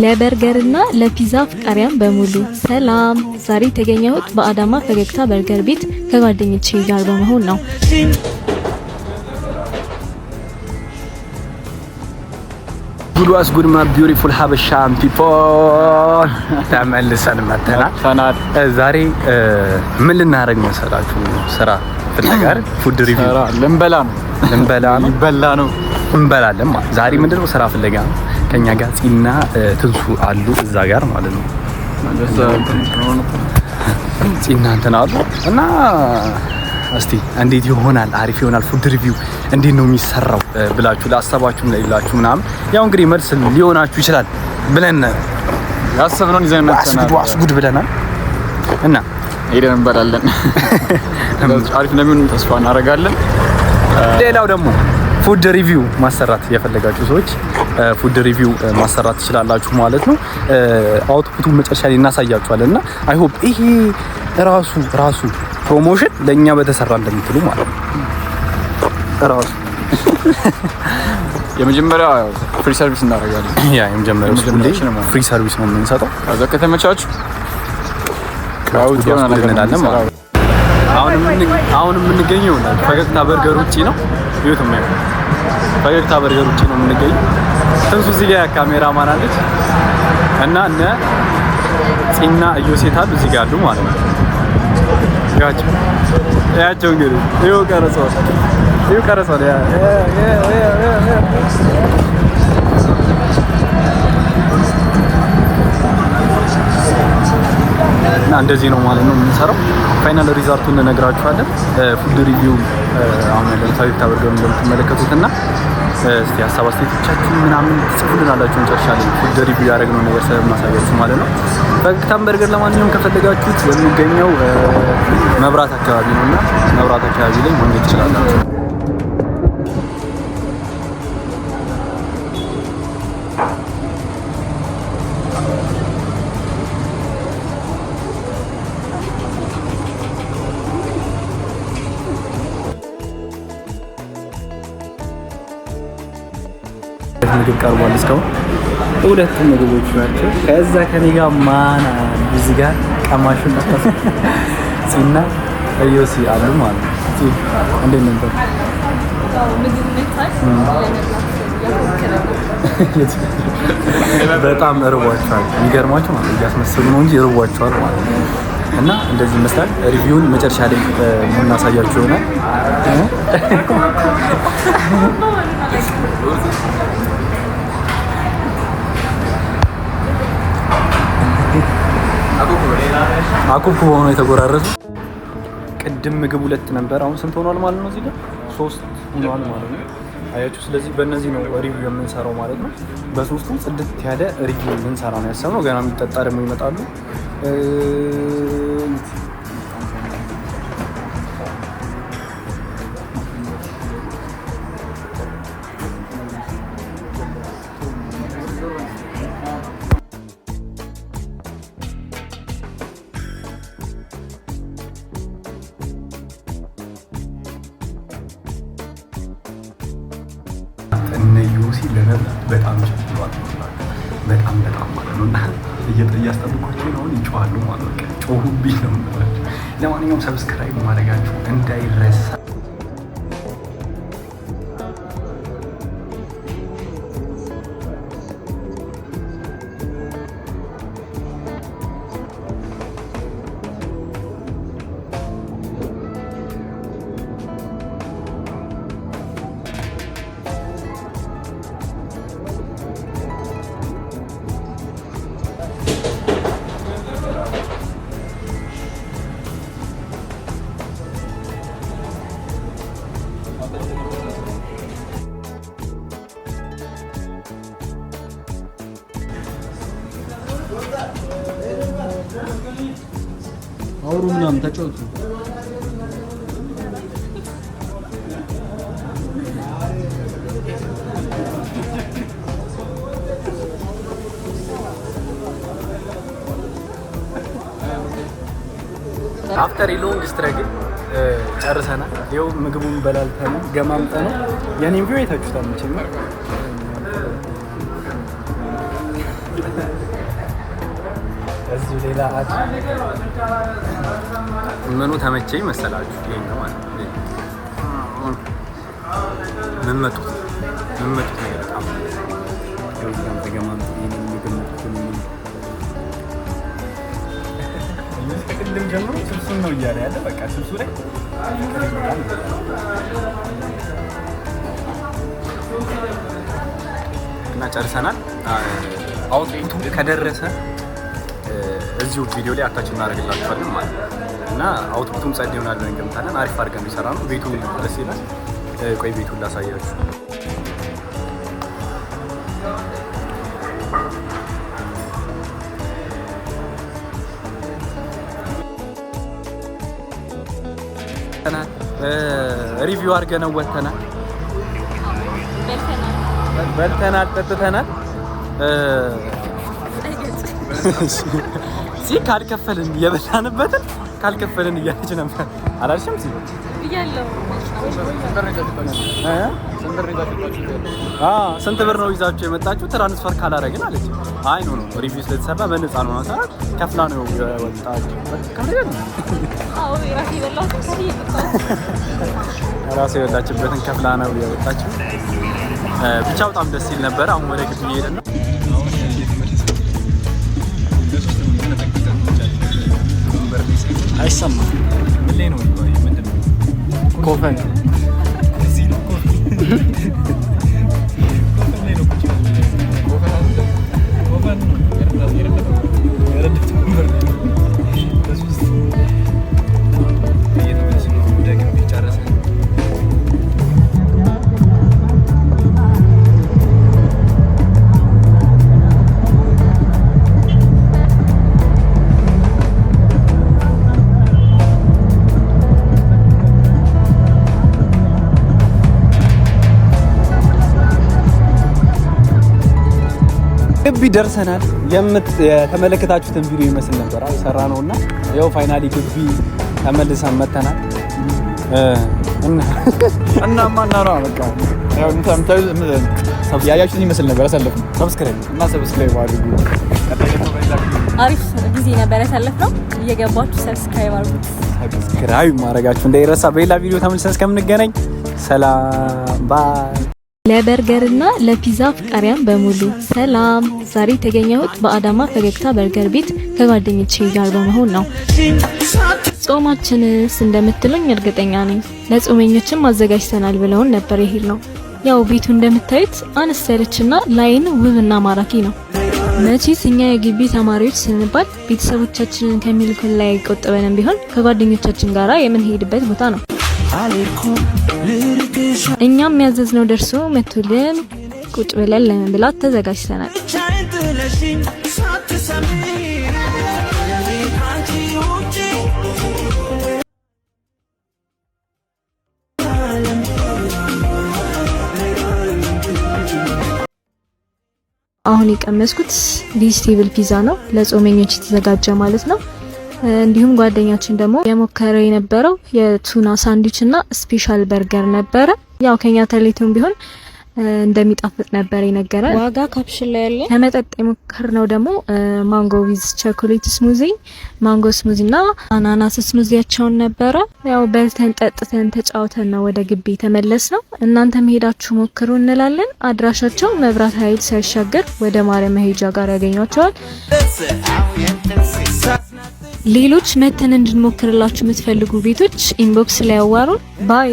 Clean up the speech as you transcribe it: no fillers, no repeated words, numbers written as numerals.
ለበርገርና ለፒዛ ፍቃሪያን በሙሉ ሰላም። ዛሬ የተገኘሁት በአዳማ ፈገግታ በርገር ቤት ከጓደኞቼ ጋር በመሆን ነው። good my beautiful Habeshan people ተመልሰን መጥተናል። ዛሬ ምን ልናደርግ መሰላችሁ? ስራ ፍለጋር ፉድ ሪቪው ልንበላ ነው። እንበላለን ማለት ዛሬ ምንድነው ስራ ፍለጋ ነው። ከኛ ጋር ጺና ትንሱ አሉ እዛ ጋር ማለት ነው። ጺና እንትን አሉ እና እስቲ እንዴት ይሆናል? አሪፍ ይሆናል ፉድ ሪቪው እንዴት ነው የሚሰራው ብላችሁ ለአሰባችሁም ለሌላችሁ ምናምን ያው እንግዲህ መልስ ሊሆናችሁ ይችላል ብለን ያሰብነውን ይዘን መጥተናል። ጉድ ብለናል እና ሄደን እንበላለን። አሪፍ ነው የሚሆን ተስፋ እናደርጋለን። ሌላው ደግሞ ፉድ ሪቪው ማሰራት የፈለጋችሁ ሰዎች ፉድ ሪቪው ማሰራት ትችላላችሁ ማለት ነው። አውትፑቱን መጨረሻ ላይ እናሳያችኋለንና አይ ሆፕ ይሄ ራሱ ፕሮሞሽን ለኛ በተሰራ እንደምትሉ ማለት ነው። ራሱ የመጀመሪያው ፍሪ ሰርቪስ እናደርጋለን። የመጀመሪያው ፍሪ ሰርቪስ ነው የምንሰጠው። ከዛ ከተመቻችሁ ካውቲው እናደርጋለን ማለት ነው። አሁን የምንገኘው ፈገግታ በርገር ውጪ ነው። ይሁት ነው ፈገግታ በርገር ውጪ ነው የምንገኘው። ትንሱ እዚህ ጋር ካሜራማን አለች እና እነ ጺና እዮሴት አሉ እዚህ ጋር አሉ ማለት ነው። ያቸው እንግዲህ ይኸው ቀረጸው እና እንደዚህ ነው ማለት ነው የምንሰራው። ፋይናል ሪዛልቱን እንነግራችኋለን። ፉድ ሪቪው አሁን ያለው ፈገግታ በርገር እንደምትመለከቱት እና እስቲ ሀሳብ አስተያየቶቻችሁን ምናምን ጽፉልናላችሁ። እንጨርሻለን ፉድ ሪቪው ያደረግነው ነገር ስለማሳያችሁ ማለት ነው። ፈገግታም በርገር ለማንኛውም ከፈለጋችሁት የሚገኘው መብራት አካባቢ ነውና መብራት አካባቢ ላይ ማግኘት ትችላላችሁ። ምግብ ቀርቧል። እስካሁን ሁለት ምግቦች ናቸው። ከዛ ከኔ ጋር ማን እዚህ ጋር ቀማሹን ጺና እዮሲ አሉ ማለት ነው። እንዴት ነበር? በጣም እርቧቸዋል። የሚገርማቸው ማለት እያስመሰሉ ነው እንጂ እርቧቸዋል ማለት ነው። እና እንደዚህ ይመስላል። ሪቪውን መጨረሻ ላይ የምናሳያችሁ ይሆናል። አኩኩ ሆኖ የተጎራረሱ ቅድም ምግብ 2 ነበር። አሁን ስንት ሆኗል ማለት ነው? እዚህ ጋር 3 ሆኗል ማለት ነው። አያችሁ። ስለዚህ በእነዚህ ነው ሪቪው የምንሰራው ማለት ነው። በሶስቱ ጽድት ያለ ሪቪው ልንሰራ ነው ያሰብነው። ገና የሚጠጣ ደግሞ ይመጣሉ። እነዩሲ ለመብላት በጣም ቸኩለዋል። በጣም ማለት ነውና እያስጠብቋቸው ነው። ይጮሃሉ ማለት ነው። ጮሁብኝ ነው ማለት። ለማንኛውም ሰብስክራይብ ማድረጋችሁ እንዳይረሳ። አውሩ ምናምን ተጫወቱ። አፍተር ሎንግ ስትራግል ጨርሰናል። ይኸው ምግቡን በላልተን ገማምጠን የኔን ቪዲዮ አይታችሁታል መቼም እዚህ ሌላ ምኑ ተመቸኝ መሰላችሁ? ይሄኛው ማለት ነው። ምን መጡት ነገር በጣም ፕሮግራም ተገማምጥ ይሄንን ቅድም ጀምሮ ስብሱን ነው እያለ ያለ በቃ ስብሱ ላይ እና ጨርሰናል። አውትፑቱ ከደረሰ እዚሁ ቪዲዮ ላይ አታች እናደርግላችኋለን ማለት ነው። እና አውትፑቱም ጸድ ይሆናል ብለን እንገምታለን። አሪፍ አድርገን የሚሰራ ነው። ቤቱ ደስ ይላል። ቆይ ቤቱን ላሳያችሁ። ሪቪው አድርገነው ወጥተናል። በልተናል፣ ጠጥተናል። ካልከፈልን የበላንበትን ካልከፈልን እያለች ነበር አላልሽም? ስንት ብር ነው ይዛችሁ የመጣችሁ? ትራንስፈር ካላረግን አለች። አይ ኖ ሪቪው ስለተሰራ በነፃ ነው ማለት ከፍላ ነው የወጣችሁ። ራሱ የወጣችበትን ከፍላ ነው የወጣችሁ። ብቻ በጣም ደስ ይል ነበር። አሁን ወደ ግቢ እየሄድን ነው። አይሰማም። ምን ላይ ነው? ምንድን ነው? ኮፈን እዚህ ነው። ግቢ ደርሰናል። የተመለከታችሁትን ቪዲዮ ይመስል ነበር ሰራ ነውና ያው ፋይናሊ ግቢ ተመልሰን መተናል። እናማ እናራ በቃ ያው ያያችሁትን ይመስል ነበር። አሳለፍን። ሰብስክራይብ አድርጉ። አሪፍ ጊዜ ነበር ያሳለፍነው። እየገባችሁ ሰብስክራይብ አድርጉ። ሰብስክራይብ ማድረጋችሁ እንዳይረሳ። በሌላ ቪዲዮ ተመልሰን እስከምንገናኝ ሰላም ባይ። ለበርገርና ለፒዛ አፍቃሪያን በሙሉ ሰላም። ዛሬ የተገኘሁት በአዳማ ፈገግታ በርገር ቤት ከጓደኞቼ ጋር በመሆን ነው። ጾማችንስ እንደምትሉኝ እርግጠኛ ነኝ። ለጾመኞችም አዘጋጅተናል ብለውን ነበር የሄድነው። ያው ቤቱ እንደምታዩት አነስ ያለችና ላይን ውብና ማራኪ ነው። መቼስ እኛ የግቢ ተማሪዎች ስንባል ቤተሰቦቻችንን ከሚልኩን ላይ ቆጥበንም ቢሆን ከጓደኞቻችን ጋራ የምንሄድበት ቦታ ነው። እኛም ያዘዝነው ደርሶ መቶልን ቁጭ ብለን ለመብላት ተዘጋጅተናል። አሁን የቀመስኩት ቬጂቴብል ፒዛ ነው፣ ለጾመኞች የተዘጋጀ ማለት ነው። እንዲሁም ጓደኛችን ደግሞ የሞከረው የነበረው የቱና ሳንድዊች እና ስፔሻል በርገር ነበረ። ያው ከኛ ተለይቶም ቢሆን እንደሚጣፍጥ ነበር የነገረን። ዋጋ ካፕሽን ላይ ያለ ከመጠጥ የሞከርነው ደግሞ ማንጎ ዊዝ ቾኮሌት ስሙዚ፣ ማንጎ ስሙዚ እና አናናስ ስሙዚያቸውን ነበረ። ያው በልተን ጠጥተን ተጫውተን ነው ወደ ግቢ ተመለስ ነው። እናንተም ሄዳችሁ ሞክሩ እንላለን። አድራሻቸው መብራት ኃይል ሳይሻገር ወደ ማርያም መሄጃ ጋር ያገኟቸዋል። ሌሎች መተን እንድንሞክርላችሁ የምትፈልጉ ቤቶች ኢንቦክስ ላይ ያዋሩን። ባይ